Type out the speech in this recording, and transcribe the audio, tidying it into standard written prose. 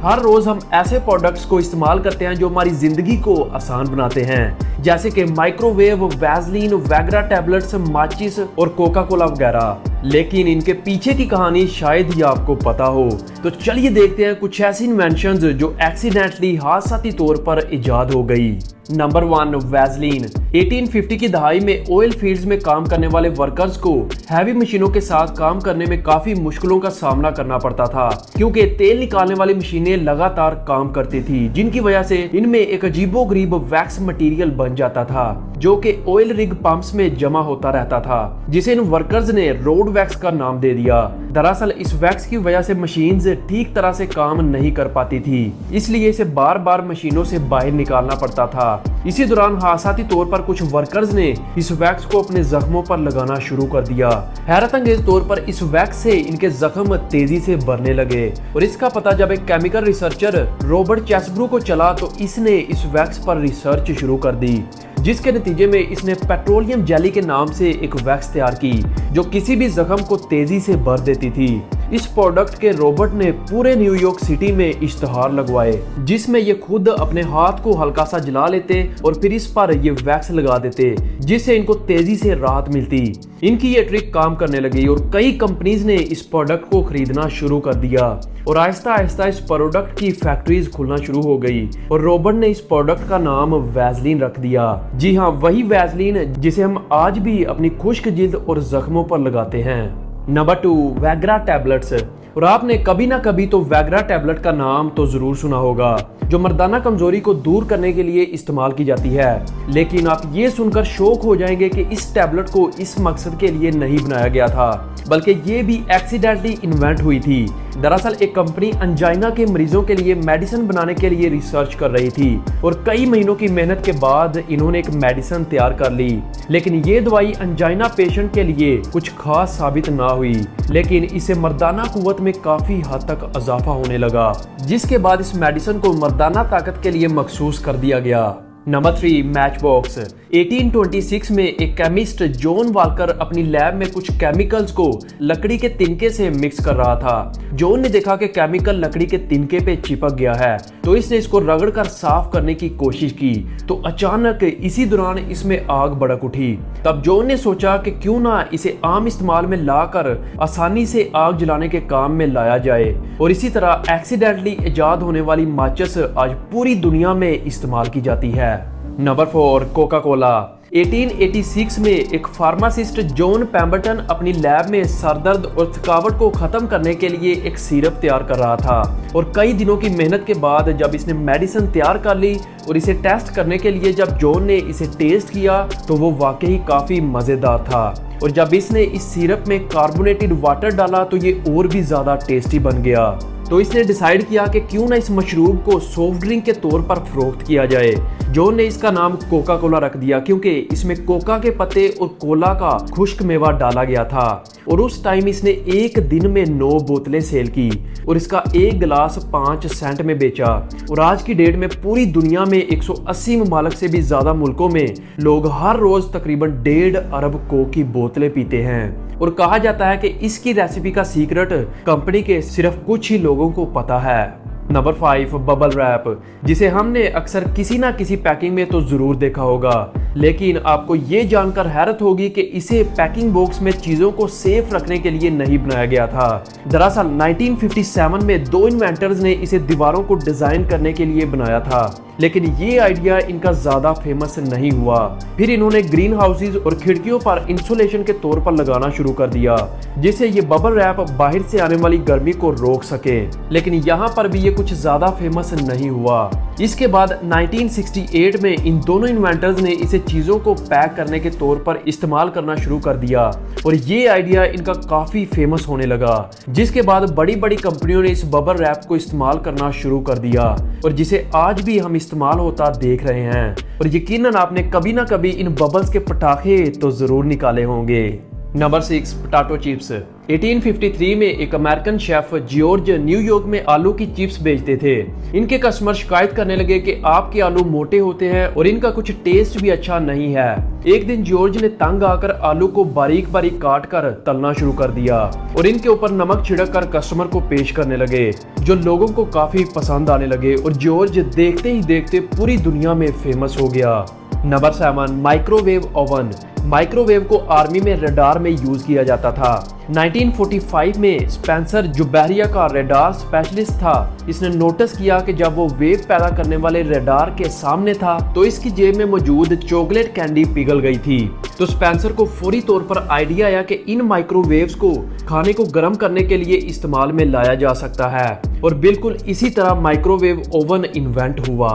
हर रोज हम ऐसे प्रोडक्ट्स को इस्तेमाल करते हैं जो हमारी जिंदगी को आसान बनाते हैं, जैसे कि माइक्रोवेव, वैसलीन, वैग्रा टैबलेट्स, माचिस और कोका कोला वगैरह। लेकिन इनके पीछे की कहानी शायद ही आपको पता हो। तो चलिए देखते हैं कुछ ऐसी इन्वेंशंस जो एक्सीडेंटली हादसाती तौर पर इजाद हो गई। Number 1, Vaseline. 1850 की दहाई में ऑयल फील्ड्स में काम करने वाले वर्कर्स को हैवी मशीनों के साथ काम करने में काफी मुश्किलों का सामना करना पड़ता था, क्योंकि तेल निकालने वाली मशीनें लगातार काम करती थी, जिनकी वजह से इनमें एक अजीबोगरीब वैक्स मटेरियल बन जाता था जो कि ऑयल रिग पंप्स में जमा होता रहता था, जिसे इन वर्कर्स ने रोड वैक्स का नाम दे दिया। दरअसल इस वैक्स की वजह से मशीन्स ठीक तरह से काम नहीं कर पाती थी, इसलिए इसे बार बार मशीनों से बाहर निकालना पड़ता था। इसी दौरान हादसाती तौर पर कुछ वर्कर्स ने इस वैक्स को अपने जख्मों पर लगाना शुरू कर दिया। हैरत अंगेज तौर पर इस वैक्स से इनके जख्म तेजी से बढ़ने लगे और इसका पता जब एक केमिकल रिसर्चर रॉबर्ट चेसब्रू को चला तो इसने इस वैक्स पर रिसर्च शुरू कर दी, जिसके नतीजे में इसने पेट्रोलियम जेली के नाम से एक वैक्स तैयार की जो किसी भी जख्म को तेजी से भर देती थी। इस प्रोडक्ट के रॉबर्ट ने पूरे न्यूयॉर्क सिटी में इश्तहार लगवाए, जिसमें ये खुद अपने हाथ को हल्का सा जला लेते और फिर इस पर ये वैक्स लगा देते, जिससे इनको तेजी से राहत मिलती। इनकी ये ट्रिक काम करने लगी और कई कंपनीज ने इस प्रोडक्ट को खरीदना शुरू कर दिया और आहिस्ता आहिस्ता इस प्रोडक्ट की फैक्ट्रीज खुलना शुरू हो गई और रॉबर्ट ने इस प्रोडक्ट का नाम वैसलीन रख दिया। जी हाँ, वही वैसलीन जिसे हम आज भी अपनी खुश्क जिल्द और जख्मों पर लगाते हैं। Number 2, Viagra tablets. और आपने कभी ना कभी तो वैग्रा टैबलेट का नाम तो जरूर सुना होगा, जो मर्दाना कमजोरी को दूर करने के लिए इस्तेमाल की जाती है। लेकिन आप ये सुनकर शौक हो जाएंगे कि इस टैबलेट को इस मकसद के लिए नहीं बनाया गया था, बल्कि ये भी एक्सीडेंटली इन्वेंट हुई थी। दरअसल एक कंपनी अंजाइना के मरीजों के लिए मेडिसिन बनाने के लिए रिसर्च कर रही थी और कई महीनों की मेहनत के बाद इन्होंने एक मेडिसिन तैयार कर ली। लेकिन ये दवाई अंजाइना पेशेंट के लिए कुछ खास साबित ना हुई, लेकिन इससे मर्दाना कुव्वत में काफी हद तक इजाफा होने लगा, जिसके बाद इस मेडिसिन को मर्दाना ताकत के लिए मखसूस कर दिया गया। Number 3, match box. 1826 में एक केमिस्ट जॉन वाल्कर अपनी लैब में कुछ केमिकल्स को लकड़ी के तिनके से मिक्स कर रहा था। जॉन ने देखा कि केमिकल लकड़ी के तिनके पे चिपक गया है, तो इसने इसको रगड़कर साफ करने की कोशिश की, तो अचानक इसी दौरान इसमें आग भड़क उठी। तब जॉन ने सोचा कि क्यों ना इसे आम इस्तेमाल में लाकर आसानी से आग जलाने के काम में लाया जाए, और इसी तरह एक्सीडेंटली इजाद होने वाली माचिस आज पूरी दुनिया में इस्तेमाल की जाती है। Number 4, Coca Cola. 1886 में एक फार्मासिस्ट जॉन पेम्बरटन अपनी लैब में सरदर्द और थकावट को खत्म करने के लिए एक सिरप तैयार कर रहा था, और कई दिनों की मेहनत के बाद जब इसने मेडिसिन तैयार कर ली और इसे टेस्ट करने के लिए जब जॉन ने इसे टेस्ट किया तो वो वाकई काफी मजेदार था, और जब इसने इस सिरप में कार्बोनेटेड वाटर डाला तो ये और भी ज्यादा टेस्टी बन गया। तो इसने डिसाइड किया कि क्यों ना इस मशरूब को सॉफ्ट ड्रिंक के तौर पर फरोख्त किया जाए। जॉन ने इसका नाम कोका कोला रख दिया, क्योंकि इसमें कोका के पत्ते और कोला का खुश्क मेवा डाला गया था, और उस टाइम इसने एक दिन में 9 बोतलें सेल की और इसका एक गिलास 5 सेंट में बेचा। और आज की डेट में पूरी दुनिया में 180 ममालिक से भी ज्यादा मुल्कों में लोग हर रोज तकरीबन 1.5 अरब कोक की बोतलें पीते हैं, और कहा जाता है कि इसकी रेसिपी का सीक्रेट कंपनी के सिर्फ कुछ ही लोगों को पता है। नंबर 5, बबल रैप, जिसे हमने अक्सर किसी ना किसी पैकिंग में तो जरूर देखा होगा, लेकिन आपको ये जानकर हैरत होगी कि इसे पैकिंग बॉक्स में चीजों को सेफ रखने के लिए नहीं बनाया गया था। दरअसल 1957 में 2 इन्वेंटर्स ने इसे दीवारों को डिजाइन करने के लिए बनाया था, लेकिन ये आइडिया इनका ज्यादा फेमस नहीं हुआ। फिर इन्होंने ग्रीन हाउसेज और खिड़कियों पर इंसुलेशन के तौर पर लगाना शुरू कर दिया, जिससे ये बबल रैप बाहर से आने वाली गर्मी को रोक सके, लेकिन यहाँ पर भी ये कुछ ज्यादा फेमस नहीं हुआ। इसके बाद 1968 में इन दोनों इन्वेंटर्स ने इसे चीजों को पैक करने के तौर पर इस्तेमाल करना शुरू कर दिया, और ये आइडिया इनका काफी फेमस होने लगा, जिसके बाद बड़ी बड़ी कंपनियों ने इस बबल रैप को इस्तेमाल करना शुरू कर दिया, और जिसे आज भी हम इस्तेमाल होता देख रहे हैं। और यकीनन आपने कभी ना कभी इन बबल्स के पटाखे तो जरूर निकाले होंगे। Number 6, potato chips. 1853 में एक अमेरिकन शेफ जॉर्ज न्यूयॉर्क में आलू की चिप्स बेचते थे। इनके कस्टमर शिकायत करने लगे कि आपके आलू मोटे होते हैं और इनका कुछ टेस्ट भी अच्छा नहीं है। एक दिन जॉर्ज ने तंग आकर आलू को बारीक बारीक काट कर तलना शुरू कर दिया और इनके ऊपर नमक छिड़क कर कस्टमर को पेश करने लगे, जो लोगों को काफी पसंद आने लगे और जॉर्ज देखते ही देखते पूरी दुनिया में फेमस हो गया। Number 7, microwave oven. माइक्रोवेव को आर्मी में रडार में यूज किया जाता था। 1945 में स्पेंसर जुबैरिया का रडार स्पेशलिस्ट था। इसने नोटिस किया कि जब वो वेव पैदा करने वाले रडार के सामने था तो इसकी जेब में मौजूद चॉकलेट कैंडी पिघल गई थी। तो स्पेंसर को फौरी तौर पर आइडिया आया कि इन माइक्रोवेव्स को खाने को गर्म करने के लिए इस्तेमाल में लाया जा सकता है और बिल्कुल इसी तरह माइक्रोवेव ओवन इन्वेंट हुआ।